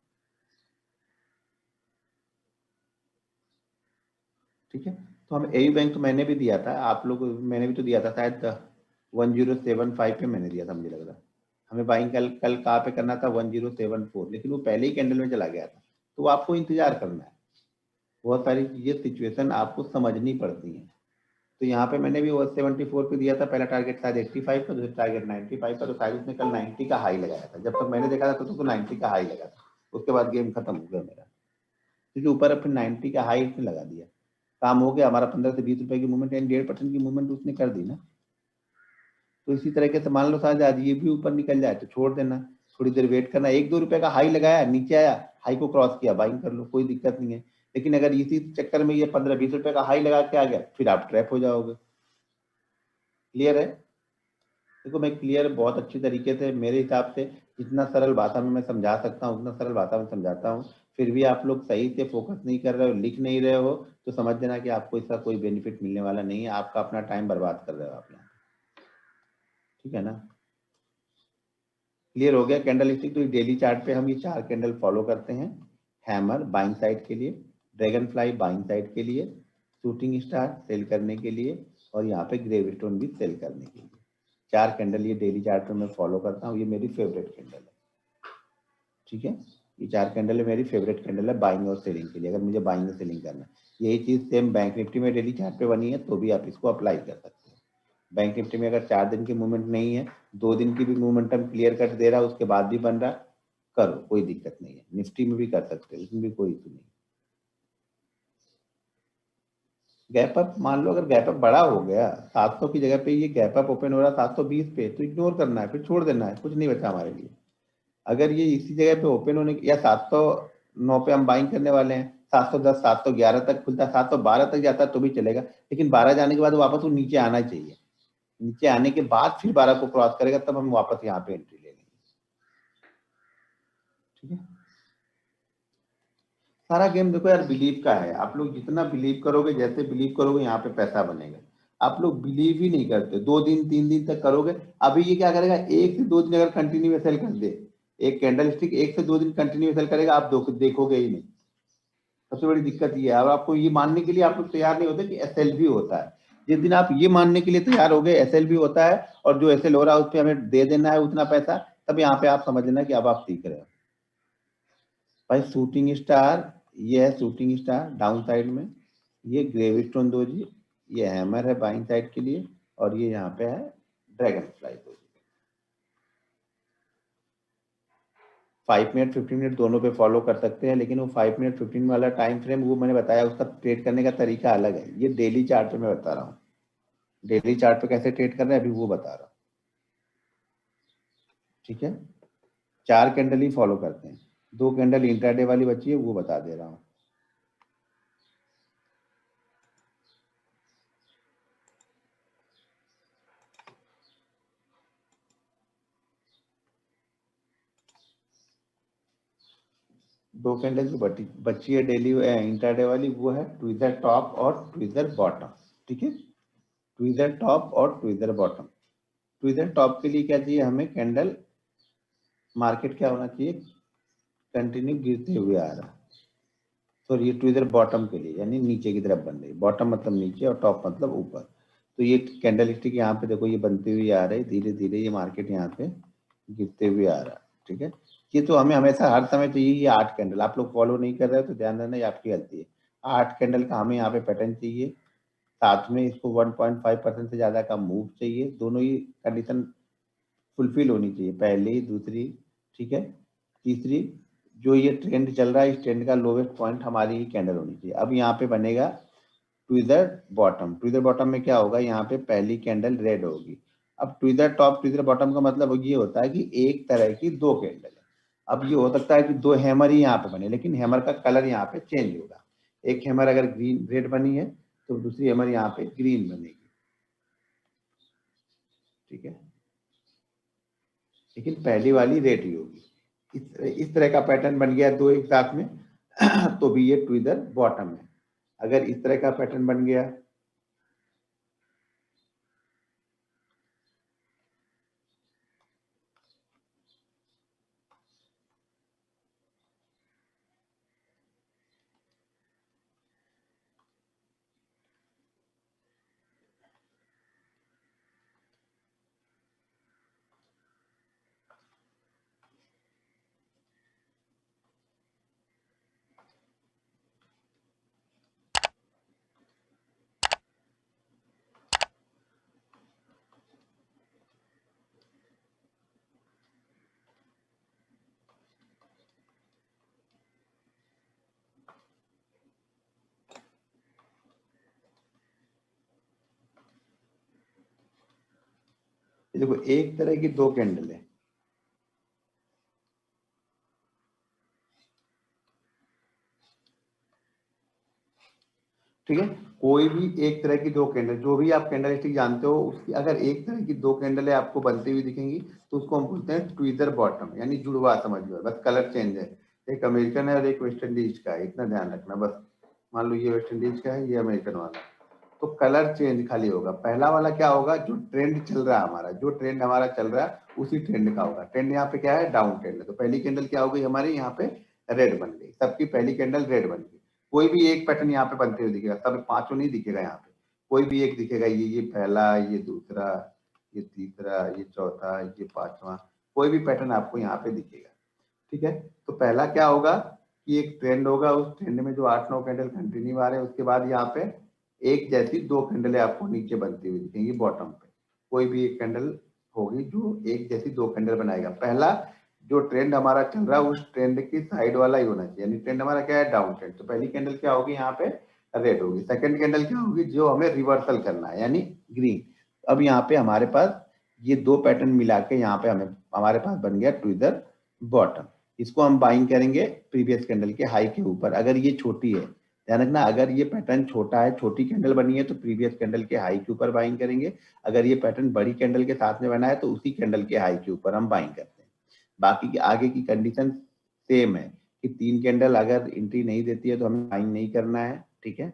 ठीक है, तो हम एयू बैंक तो मैंने भी दिया था, आप लोग मैंने भी तो दिया था शायद 1075 पे मैंने दिया था मुझे लग रहा है। हमें बाइंग कल कल कहाँ पे करना था 1074, लेकिन वो पहले ही कैंडल में चला गया था, तो आपको इंतजार करना है। बहुत सारी चीजें सिचुएशन आपको समझनी पड़ती हैं। तो यहाँ पे मैंने भी 174 पे दिया था, पहला टारगेट शायद 85 का, दूसरा टारगेट 95 का, तो शायद उसने कल 90 का हाई लगाया था, जब तक मैंने देखा था तो 90 का हाई लगा था, उसके बाद गेम खत्म हो गया मेरा, क्योंकि ऊपर फिर 90 का हाई उसने लगा दिया, काम हो गया हमारा। 15 से 20 रुपए की मूवमेंट, यानी 1.5% की मूवमेंट उसने कर दी ना। तो इसी तरीके से मान लो शायद आज ये भी ऊपर निकल जाए तो छोड़ देना, थोड़ी देर वेट करना, 1-2 रुपए का हाई लगाया, नीचे आया, हाई को क्रॉस किया, बाइंग कर लो, कोई दिक्कत नहीं है। लेकिन अगर इसी चक्कर में ये 15-20 रुपए का हाई लगा के आ गया, फिर आप ट्रैप हो जाओगे। क्लियर है? देखो मैं क्लियर बहुत अच्छी तरीके से, मेरे हिसाब से जितना सरल भाषा में मैं समझा सकता हूँ उतना सरल भाषा में समझाता हूँ। फिर भी आप लोग सही से फोकस नहीं कर रहे हो, लिख नहीं रहे हो, तो समझ देना कि आपको इसका कोई बेनिफिट मिलने वाला नहीं है, आपका अपना टाइम बर्बाद कर रहे हो आप यहाँ। ठीक है ना? क्लियर हो गया? कैंडल स्टिक, तो डेली चार्ट पे हम ये 4 कैंडल फॉलो करते हैं। हैमर बाइंग साइड के लिए, ड्रैगन फ्लाई बाइंग साइड के लिए, शूटिंग स्टार सेल करने के लिए, और यहाँ पे ग्रेविस्टोन भी सेल करने के लिए। 4 कैंडल ये डेली चार्ट पे मैं फॉलो करता हूँ, ये मेरी फेवरेट कैंडल है। ठीक है, ये 4 कैंडल है मेरी फेवरेट कैंडल है बाइंग और सेलिंग के लिए, अगर मुझे बाइंग और सेलिंग करना है। यही चीज सेम बैंक निफ्टी में डेली चार्ट पे बनी है, तो भी आप इसको अप्लाई कर सकते हो। बैंक निफ्टी में अगर 4 दिन की मूवमेंट नहीं है, 2 दिन की भी मूवमेंटम क्लियर कट दे रहा है, उसके बाद भी बन रहा, करो, कोई दिक्कत नहीं है, निफ्टी में भी कर सकते हो, इसमें भी कोई इशू नहीं। गैप अप मान लो, अगर गैप अप बड़ा हो गया 700 की जगह पे ये गैप अप ओपन हो रहा है 720 पे, तो इग्नोर करना है, फिर छोड़ देना है, कुछ नहीं बचा हमारे लिए। अगर ये इसी जगह पे ओपन होने या 709 पे हम बाइंग करने वाले हैं, 710 711 तक खुलता है, 712 तक जाता है तो भी चलेगा, लेकिन 12 जाने के बाद वापस वो नीचे आना चाहिए। नीचे आने के बाद फिर 12 को क्रॉस करेगा, तब हम वापस यहाँ पे एंट्री ले लेंगे। ठीक है, सारा गेम देखो यार बिलीव का है। आप लोग जितना बिलीव करोगे, जैसे बिलीव करोगे यहाँ पे पैसा बनेगा। आप लोग बिलीव ही नहीं करते, 2 दिन 3 दिन तक करोगे। अभी ये क्या करेगा, 1 से 2 दिन अगर कंटिन्यू सेल कर दे, एक कैंडल स्टिक 1 से 2 दिन कंटिन्यू सेल करेगा, आप देखोगे ही नहीं। सबसे बड़ी दिक्कत ये है। और आपको ये मानने के लिए आप लोग तैयार नहीं होते कि एसएल भी होता है। जिस दिन आप ये मानने के लिए तैयार हो गए एसएल भी होता है, और जो एसएल हो रहा है उस पर हमें दे देना है उतना पैसा, तब यहाँ पे आप समझ लेना कि अब आप सीख रहे हो। भाई शूटिंग स्टार, ये है शूटिंग स्टार डाउन साइड में, ये ग्रेविस्टोन दोजी, ये हैमर है बाइंग साइड के लिए, और ये यहाँ पे है dragon fly doji. 5 minute 15 minute दोनों पे फॉलो कर सकते हैं, लेकिन वो 5 मिनट 15 वाला टाइम फ्रेम वो मैंने बताया, उसका ट्रेड करने का तरीका अलग है। ये डेली चार्ट पे मैं बता रहा हूँ, डेली चार्ट पे कैसे ट्रेड करना है अभी वो बता रहा हूँ। ठीक है, 4 कैंडल ही फॉलो करते हैं, 2 कैंडल इंट्राडे वाली बची है वो बता दे रहा हूँ। दो कैंडल जो बची है डेली इंट्राडे वाली, वो है ट्विजर टॉप और ट्विजर बॉटम। ठीक है, ट्विजर टॉप और ट्विजर बॉटम। ट्विजर टॉप के लिए क्या चाहिए हमें, कैंडल मार्केट क्या होना चाहिए, कंटिन्यू गिरते हुए आ रहा। सॉरी, ये ट्विजर बॉटम के लिए यानी नीचे की तरफ बन रही, बॉटम मतलब नीचे और टॉप मतलब ऊपर। तो ये कैंडल स्टिक यहाँ पे देखो, ये बनती हुई आ रही, धीरे धीरे ये मार्केट यहाँ पे गिरते हुए आ रहा। ठीक है, ये तो हमें हमेशा हर समय चाहिए। ये 8 कैंडल आप लोग फॉलो नहीं कर रहे हो तो ध्यान देना, ये आपकी गलती है। 8 कैंडल का हमें यहाँ पे पैटर्न चाहिए, साथ में इसको 1.5% से ज्यादा का मूव चाहिए, दोनों ही कंडीशन फुलफिल होनी चाहिए, पहली दूसरी। ठीक है, तीसरी, जो ये ट्रेंड चल रहा है इस ट्रेंड का लोवेस्ट पॉइंट हमारी ही कैंडल होनी चाहिए। अब यहाँ पे बनेगा ट्विजर बॉटम। ट्विजर बॉटम में क्या होगा, यहाँ पे पहली कैंडल रेड होगी। अब ट्विजर टॉप ट्विजर बॉटम का मतलब ये होता है कि एक तरह की 2 कैंडल है। अब ये हो सकता है कि 2 हैमर ही यहाँ पे बने, लेकिन हैमर का कलर यहाँ पे चेंज होगा। एक हैमर अगर ग्रीन रेड बनी है तो दूसरी हैमर यहाँ पे ग्रीन बनेगी। ठीक है, लेकिन पहली वाली रेड ही होगी। इस तरह का पैटर्न बन गया दो एक साथ में तो भी ये ट्विजर बॉटम है। अगर इस तरह का पैटर्न बन गया, देखो एक तरह की 2 कैंडल है। ठीक है, कोई भी एक तरह की 2 कैंडल, जो भी आप कैंडल स्टिक जानते हो उसकी अगर एक तरह की 2 कैंडल आपको बनती हुई दिखेंगी तो उसको हम बोलते हैं ट्विजर बॉटम, यानी जुड़वा समझ लो, बस कलर चेंज है। एक अमेरिकन है और एक वेस्ट इंडीज का है, इतना ध्यान रखना बस। मान लो ये वेस्ट इंडीज का है, ये अमेरिकन वाला, तो कलर चेंज खाली होगा। पहला वाला क्या होगा, जो ट्रेंड चल रहा है हमारा, जो ट्रेंड हमारा चल रहा है उसी ट्रेंड का होगा। ट्रेंड यहाँ पे क्या है, डाउन ट्रेंड है, तो पहली कैंडल क्या हो गई हमारी यहाँ पे, रेड बन गई, सबकी पहली कैंडल रेड बन गई। कोई भी एक पैटर्न यहाँ पे बनते हुए दिखेगा, सब पांचों नहीं दिखेगा, यहाँ पे कोई भी एक दिखेगा। ये पहला, ये दूसरा, ये तीसरा, ये चौथा, ये पांचवा, कोई भी पैटर्न आपको यहाँ पे दिखेगा। ठीक है, तो पहला क्या होगा कि एक ट्रेंड होगा, उस ट्रेंड में जो 8-9 कैंडल कंटिन्यू आ रहे हैं, उसके बाद यहाँ पे एक जैसी 2 कैंडलें आपको नीचे बनती हुई दिखेंगी बॉटम पे। कोई भी एक कैंडल होगी जो एक जैसी 2 कैंडल बनाएगा। पहला जो ट्रेंड हमारा चल रहा है उस ट्रेंड की साइड वाला ही होना चाहिए, यानी ट्रेंड हमारा क्या है, डाउन ट्रेंड। तो पहली कैंडल क्या होगी यहाँ पे, रेड होगी। सेकंड कैंडल क्या होगी, जो हमें रिवर्सल करना है, यानी ग्रीन। अब यहाँ पे हमारे पास ये दो पैटर्न मिला के यहाँ पे हमारे पास बन गया ट्विज़र बॉटम। इसको हम बाइंग करेंगे प्रीवियस कैंडल के हाई के ऊपर। अगर ये छोटी है, ध्यान रखना, अगर ये पैटर्न छोटा है, छोटी कैंडल बनी है, तो प्रीवियस कैंडल के हाई के ऊपर बाइंग करेंगे। अगर ये पैटर्न बड़ी कैंडल के साथ में बना है तो उसी कैंडल के हाई के ऊपर हम बाइंग करते हैं। बाकी की आगे की कंडीशन सेम है कि 3 कैंडल अगर एंट्री नहीं देती है तो हमें बाइंग नहीं करना है, ठीक है।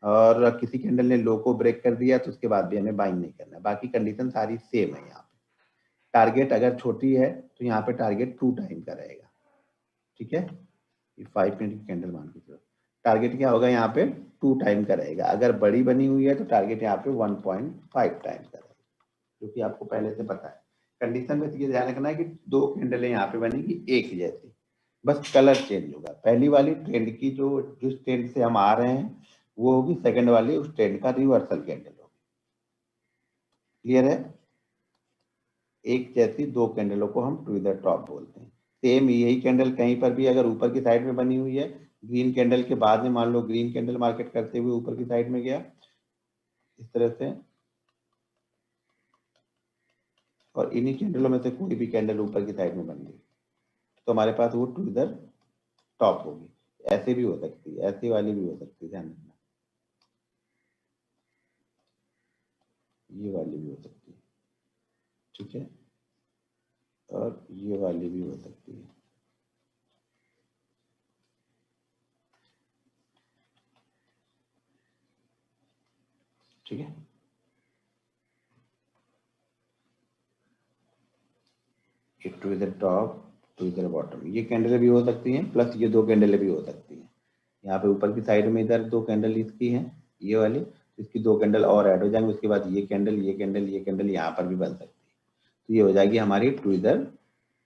और किसी कैंडल ने लो को ब्रेक कर दिया तो उसके बाद भी हमें बाइंग नहीं करना है। बाकी कंडीशन सारी सेम है। यहाँ पे टारगेट अगर छोटी है तो यहाँ पे टारगेट 2 टाइम का रहेगा, ठीक है। ये 5 मिनट की कैंडल मान के चलो, टारगेट क्या होगा यहाँ पे 2 टाइम का रहेगा। अगर बड़ी बनी हुई है तो टारगेट यहाँ पे 1.5 टाइम का रहेगा, जो कि आपको पहले से पता है। कंडीशन में ये ध्यान रखना है कि 2 कैंडलें यहाँ पे बनेगी एक जैसी, बस कलर चेंज होगा। पहली वाली ट्रेंड की जो जिस ट्रेंड से हम आ रहे हैं वो होगी, सेकंड वाली उस ट्रेंड का रिवर्सल कैंडल होगी। क्लियर है। एक जैसी 2 कैंडलों को हम ट्विज़र टॉप बोलते हैं। सेम यही कैंडल कहीं पर भी अगर ऊपर की साइड में बनी हुई है, ग्रीन कैंडल के बाद में मान लो ग्रीन कैंडल मार्केट करते हुए ऊपर की साइड में गया इस तरह से, और इन्हीं कैंडलों में से कोई भी कैंडल ऊपर की साइड में बन गई तो हमारे पास वो ट्विज़र टॉप होगी। ऐसे भी हो सकती है, ऐसी वाली भी हो सकती है, ध्यान रखना, ये वाली भी हो सकती है, ठीक है, और ये वाली भी हो सकती है। ठीक है, ट्विज़र टॉप ट्विज़र बॉटम, ये कैंडल भी हो सकती हैं, प्लस ये 2 कैंडल भी हो सकती हैं। यहाँ पे ऊपर की साइड में इधर 2 कैंडल इसकी हैं, ये वाली, इसकी 2 कैंडल और ऐड हो जाएंगे। उसके बाद ये कैंडल, ये कैंडल, ये कैंडल यहाँ पर भी बन सकती है। तो ये हो जाएगी हमारी ट्विज़र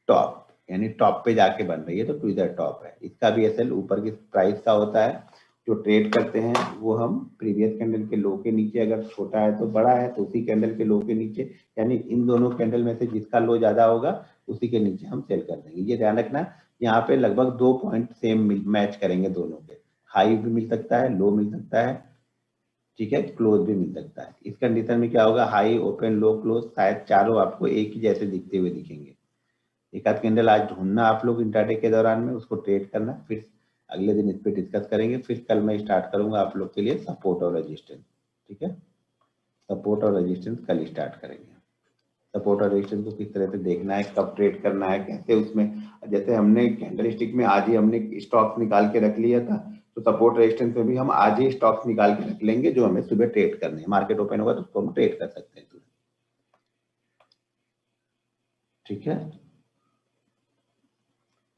टॉप, यानी टॉप पे जाके बन रही है तो ट्विज़र टॉप है। इसका भी एसएल ऊपर की प्राइस का होता है। जो ट्रेड करते हैं वो हम प्रीवियस कैंडल के लो के नीचे, अगर छोटा है तो बड़ा है तो उसी कैंडल के लो के नीचे, यानी इन दोनों कैंडल में से जिसका लो ज्यादा होगा उसी के नीचे हम सेल कर देंगे। ये ध्यान रखना, यहाँ पे लगभग 2 पॉइंट सेम मैच करेंगे दोनों के, हाई भी मिल सकता है, लो मिल सकता है, ठीक है, क्लोज भी मिल सकता है। इस कंडीशन में क्या होगा, हाई ओपन लो क्लोज शायद चारों आपको एक ही जैसे दिखते हुए दिखेंगे। एक आध कैंडल आज ढूंढना आप लोग इंट्राडे के दौरान में, उसको ट्रेड करना, फिर अगले दिन इस पर डिस्कस करेंगे। फिर कल मैं स्टार्ट करूंगा आप लोग के लिए सपोर्ट और रेजिस्टेंस, ठीक है, सपोर्ट और रेजिस्टेंस कल स्टार्ट करेंगे। सपोर्ट और रेजिस्टेंस को किस तरह से देखना है, कब ट्रेड करना है, कैसे उसमें, जैसे हमने कैंडल स्टिक में आज ही हमने स्टॉक्स निकाल के रख लिया था, तो सपोर्ट रेजिस्टेंस में भी हम आज ही स्टॉक्स निकाल के रख लेंगे जो हमें सुबह ट्रेड करने हैं। मार्केट ओपन होगा तो उसको हम ट्रेड कर सकते हैं, ठीक है।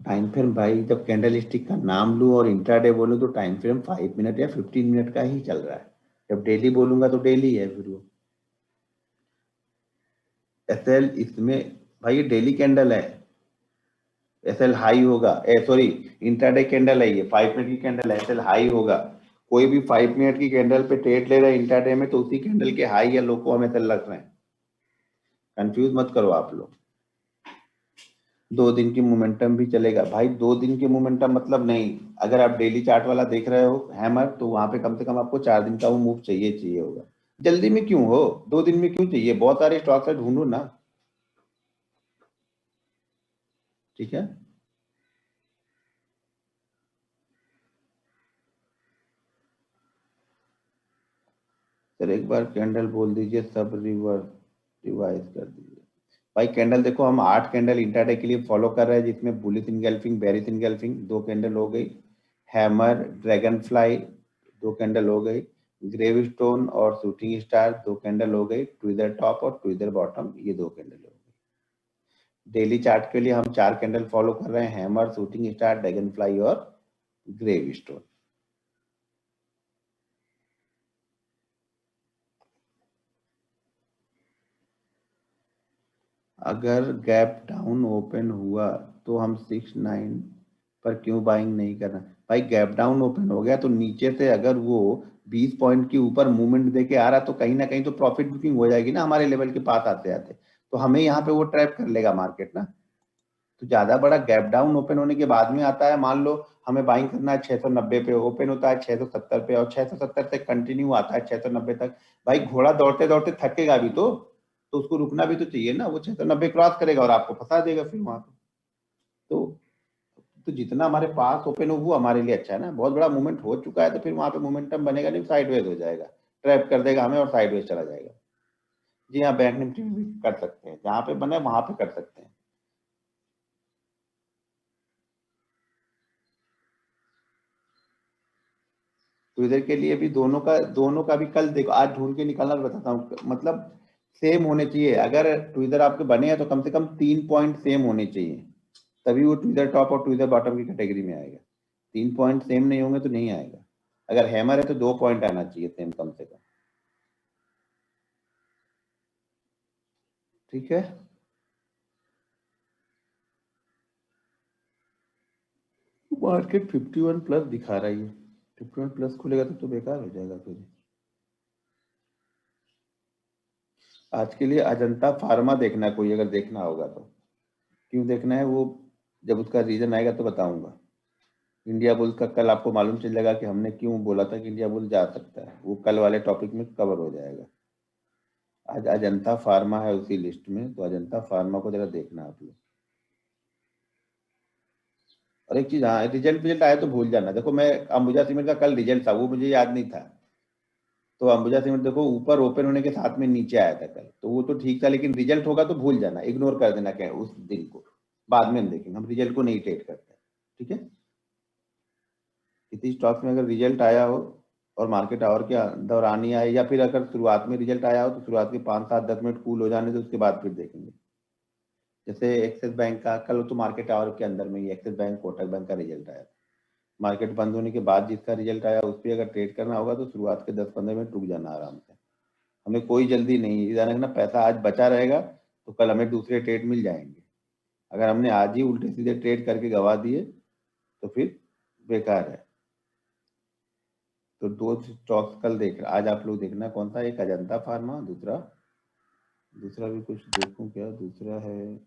टाइम फ्रेम भाई, जब कैंडल स्टिक का नाम लूं और इंट्राडे बोलूं तो टाइम फ्रेम 5 मिनट या 15 मिनट का ही चल रहा है। जब डेली बोलूंगा तो डेली है फिर वो एसएल इसमें। भाई ये डेली कैंडल है, एसएल हाई होगा, सॉरी इंट्राडे कैंडल है, ये 5 मिनट की कैंडल है, एसएल हाई होगा। कोई भी 5 मिनट की कैंडल पे ट्रेड ले रहा है इंट्राडे में तो उसी कैंडल के हाई या लो को हम एसएल रख रहे हैं। कंफ्यूज मत करो आप लोग। 2 दिन की मोमेंटम भी चलेगा भाई, 2 दिन की मोमेंटम मतलब नहीं, अगर आप डेली चार्ट वाला देख रहे हो हैमर तो वहां पे कम से कम आपको 4 दिन का वो मूव चाहिए होगा। जल्दी में क्यों हो, 2 दिन में क्यों चाहिए, बहुत सारे स्टॉक्स है, ढूंढो ना, ठीक है। सर एक बार कैंडल बोल दीजिए, सब रिवाइज कर दीजिए। भाई कैंडल देखो, हम 8 कैंडल इंट्राडे के लिए फॉलो कर रहे हैं, जिसमें bullish engulfing, bearish engulfing 2 candle हो गई, हैमर, ड्रैगन फ्लाई 2 कैंडल हो गई, ग्रेव स्टोन और शूटिंग स्टार 2 कैंडल हो गई, ट्विज़र टॉप और ट्विज़र बॉटम ये 2 कैंडल हो गई। डेली चार्ट के लिए हम 4 कैंडल फॉलो कर रहे हैं, hammer, shooting star, dragon fly और ग्रेव स्टोन। अगर गैप डाउन ओपन हुआ तो हम 6-9 पर क्यों बाइंग नहीं करना। भाई गैप डाउन ओपन हो गया तो नीचे से अगर वो 20 पॉइंट के ऊपर मूवमेंट देके आ रहा तो कहीं ना कहीं तो प्रॉफिट बुकिंग हो जाएगी ना हमारे लेवल के पास आते आते, तो हमें यहाँ पे वो ट्रैप कर लेगा मार्केट ना। तो ज्यादा बड़ा गैप डाउन ओपन होने के बाद में आता है, मान लो हमें बाइंग करना है 690 पे, ओपन होता है 670 पे और 670 से कंटिन्यू आता है 690 तक। भाई घोड़ा दौड़ते दौड़ते थकेगा भी तो उसको रुकना भी तो चाहिए ना, वो 690 क्रॉस करेगा और आपको फंसा देगा फिर वहां पे। तो जितना हमारे पास ओपन हो वो हमारे लिए अच्छा है ना। बहुत बड़ा मूवमेंट हो चुका है तो फिर वहां पे मोमेंटम बनेगा नहीं, साइडवेज हो जाएगा, ट्रैप कर देगा हमें और साइडवेज चला जाएगा। जी हाँ, बैंक निफ्टी में भी कर सकते हैं, जहां पे बने वहां पे कर सकते हैं। तो इधर के लिए भी दोनों का भी कल देखो, आज ढूंढ के निकालना बताता हूँ, मतलब सेम होने चाहिए। अगर ट्विजर आपके बने हैं तो कम से कम 3 पॉइंट सेम होने चाहिए, तभी वो ट्विजर टॉप और ट्विजर बॉटम की कैटेगरी में आएगा। 3 पॉइंट सेम नहीं होंगे तो नहीं आएगा। अगर हैमर है तो 2 पॉइंट आना चाहिए सेम कम से कम। ठीक है, मार्केट 51 प्लस दिखा रही है, 51 प्लस खुलेगा तो बेकार हो जाएगा फिर। आज के लिए अजंता फार्मा देखना है, कोई अगर देखना होगा तो। क्यों देखना है वो, जब उसका रीजन आएगा तो बताऊंगा। इंडिया बुल्स का कल आपको मालूम चल जाएगा कि हमने क्यों बोला था कि इंडिया बुल जा सकता है, वो कल वाले टॉपिक में कवर हो जाएगा। आज अजंता फार्मा है उसी लिस्ट में, तो अजंता फार्मा को जरा देखना आप लोग। और एक चीज, हाँ, रिजल्ट रिजल्ट आया तो भूल जाना। देखो मैं अंबुजा सीमेंट का कल रिजल्ट था, वो मुझे याद नहीं था। तो अंबुजा सीमेंट देखो ऊपर ओपन होने के साथ में नीचे आया था कल, तो वो तो ठीक था, लेकिन रिजल्ट होगा तो भूल जाना, इग्नोर कर देना क्या उस दिन को। बाद में हम देखेंगे, हम रिजल्ट को नहीं ट्रेड करते हैं। ठीक है, किसी स्टॉक में अगर रिजल्ट आया हो और मार्केट और क्या दौरानी आए, या फिर अगर शुरुआत में रिजल्ट आया हो तो शुरुआत के 5 7 10 मिनट कूल हो जाने से उसके बाद फिर देखेंगे। जैसे एक्सिस बैंक का कल तो मार्केट आवर के अंदर में ही एक्सिस बैंक कोटक बैंक का रिजल्ट आया। मार्केट बंद होने के बाद जिसका रिजल्ट आया उस पर अगर ट्रेड करना होगा तो शुरुआत के 10 15 मिनट रुक जाना आराम से। हमें कोई जल्दी नहीं है, इधर रखना, पैसा आज बचा रहेगा तो कल हमें दूसरे ट्रेड मिल जाएंगे। अगर हमने आज ही उल्टे सीधे ट्रेड करके गवा दिए तो फिर बेकार है। तो दो स्टॉक्स कल देख रहा, आज आप लोग देखना कौन सा, एक अजंता फार्मा, दूसरा दूसरा भी कुछ देखूं क्या, दूसरा है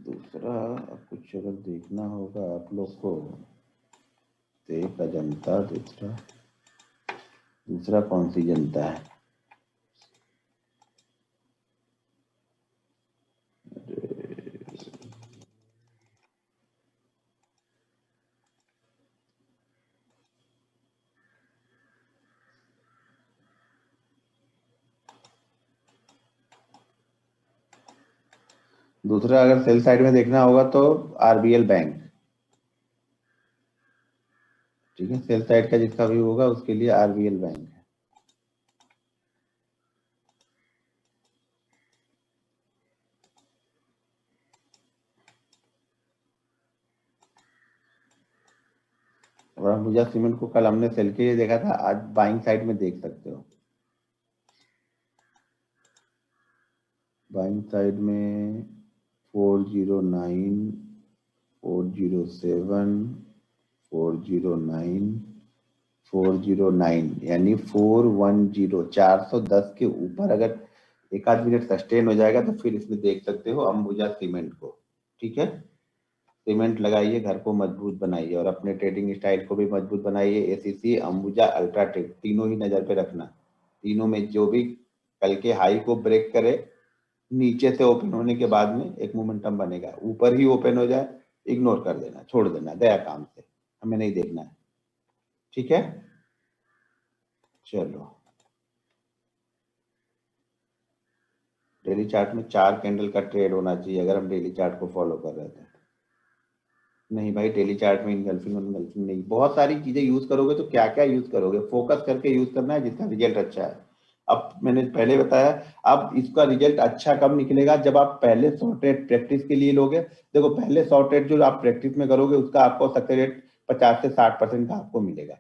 दूसरा, कुछ अगर देखना होगा आप लोग को तो एक अजंता, दूसरा दूसरा कौन सी जनता है। दूसरा अगर सेल साइड में देखना होगा तो आरबीएल बैंक। ठीक है, सेल साइड का जिसका भी होगा उसके लिए आरबीएल बैंक है। और अंबुजा सीमेंट को कल हमने सेल के लिए देखा था, आज बाइंग साइड में देख सकते हो। बाइंग साइड में 409, 407, 409, 409, यानी 410, 410 के ऊपर अगर एक आध मिनट सस्टेन हो जाएगा तो फिर इसमें देख सकते हो अंबुजा सीमेंट को। ठीक है, सीमेंट लगाइए, घर को मजबूत बनाइए और अपने ट्रेडिंग स्टाइल को भी मजबूत बनाइए। एसीसी, अंबुजा, अल्ट्राटेक तीनों ही नजर पे रखना। तीनों में जो भी कल के हाई को ब्रेक करे, नीचे से ओपन होने के बाद में एक मोमेंटम बनेगा, ऊपर ही ओपन हो जाए इग्नोर कर देना, छोड़ देना, गया काम से, हमें नहीं देखना है। ठीक है, चलो। डेली चार्ट में 4 कैंडल का ट्रेड होना चाहिए अगर हम डेली चार्ट को फॉलो कर रहे थे। नहीं भाई, डेली चार्ट में इनगल्फिंग इनगल्फिंग नहीं, बहुत सारी चीजें यूज करोगे तो क्या क्या यूज करोगे, फोकस करके यूज करना है जिसका रिजल्ट अच्छा है। अब मैंने पहले बताया, अब इसका रिजल्ट अच्छा कब निकलेगा, जब आप पहले सॉर्टेड प्रैक्टिस के लिए लोगे। देखो पहले सॉर्टेड जो आप प्रैक्टिस में करोगे उसका आपको सक्सेस रेट 50 से 60% का आपको मिलेगा।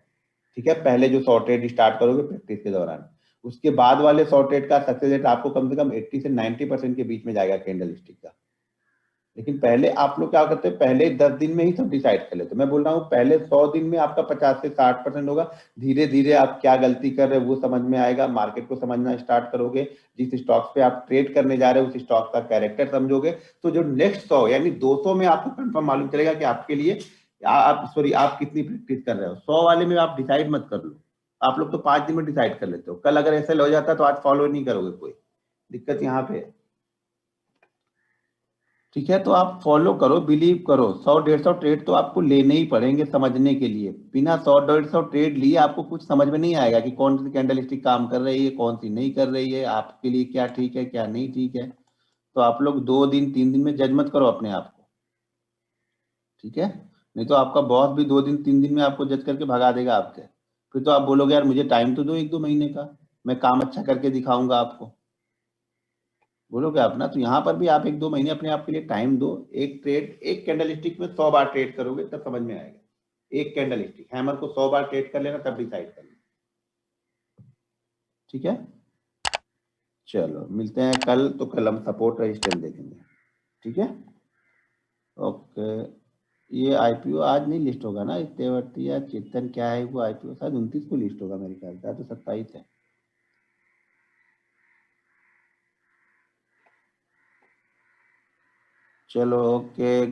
ठीक है, पहले जो सॉर्टेड स्टार्ट करोगे प्रैक्टिस के दौरान, उसके बाद वाले सॉर्टेड का सक्सेस रेट आपको कम से कम 80 से 90% के बीच में जाएगा कैंडल स्टिक का। लेकिन पहले आप लोग क्या करते हैं, पहले 10 दिन में ही सब डिसाइड कर लेते हैं। मैं बोल रहा हूँ पहले 100 दिन में आपका 50 से 60% होगा। धीरे धीरे आप क्या गलती कर रहे हैं वो समझ में आएगा, मार्केट को समझना स्टार्ट करोगे, जिस स्टॉक्स पे आप ट्रेड करने जा रहे हो उस स्टॉक का कैरेक्टर समझोगे, तो जो नेक्स्ट 100 यानी 200 में आपको कंफर्म मालूम चलेगा कि आपके लिए आप सॉरी आप कितनी प्रैक्टिस कर रहे हो। 100 वाले में आप डिसाइड मत कर लो, आप लोग तो 5 दिन में डिसाइड कर लेते हो, कल अगर ऐसे हो जाता तो आज फॉलो नहीं करोगे, कोई दिक्कत यहाँ पे है। ठीक है, तो आप फॉलो करो, बिलीव करो। 100 150 ट्रेड तो आपको लेने ही पड़ेंगे समझने के लिए। बिना 100 150 ट्रेड लिए आपको कुछ समझ में नहीं आएगा कि कौन सी कैंडल स्टिक काम कर रही है, कौन सी नहीं कर रही है, आपके लिए क्या ठीक है क्या नहीं ठीक है। तो आप लोग 2 दिन 3 दिन में जज मत करो अपने आप को, ठीक है। नहीं तो आपका बॉस भी 2 दिन 3 दिन में आपको जज करके भगा देगा आपके। फिर तो आप बोलोगे यार मुझे टाइम तो दो 1 2 महीने का, मैं काम अच्छा करके दिखाऊंगा आपको, बोलोगे आप ना। तो यहाँ पर भी आप 1 2 महीने अपने आप के लिए टाइम दो। एक ट्रेड, एक कैंडल स्टिक में 100 बार ट्रेड करोगे तब समझ में आएगा। एक कैंडल स्टिक हैमर को 100 बार ट्रेड कर लेना तब डिसाइड कर लेना, ठीक है। चलो मिलते हैं कल, तो कल हम सपोर्ट रेजिस्टेंस देखेंगे, ठीक है। ओके। ये आईपीओ आज नहीं लिस्ट होगा ना, तेवर्ती या चेतन क्या है वो आईपीओ, शायद 29 को लिस्ट होगा मेरे ख्याल से, आज तो 27 है। चलो ओके।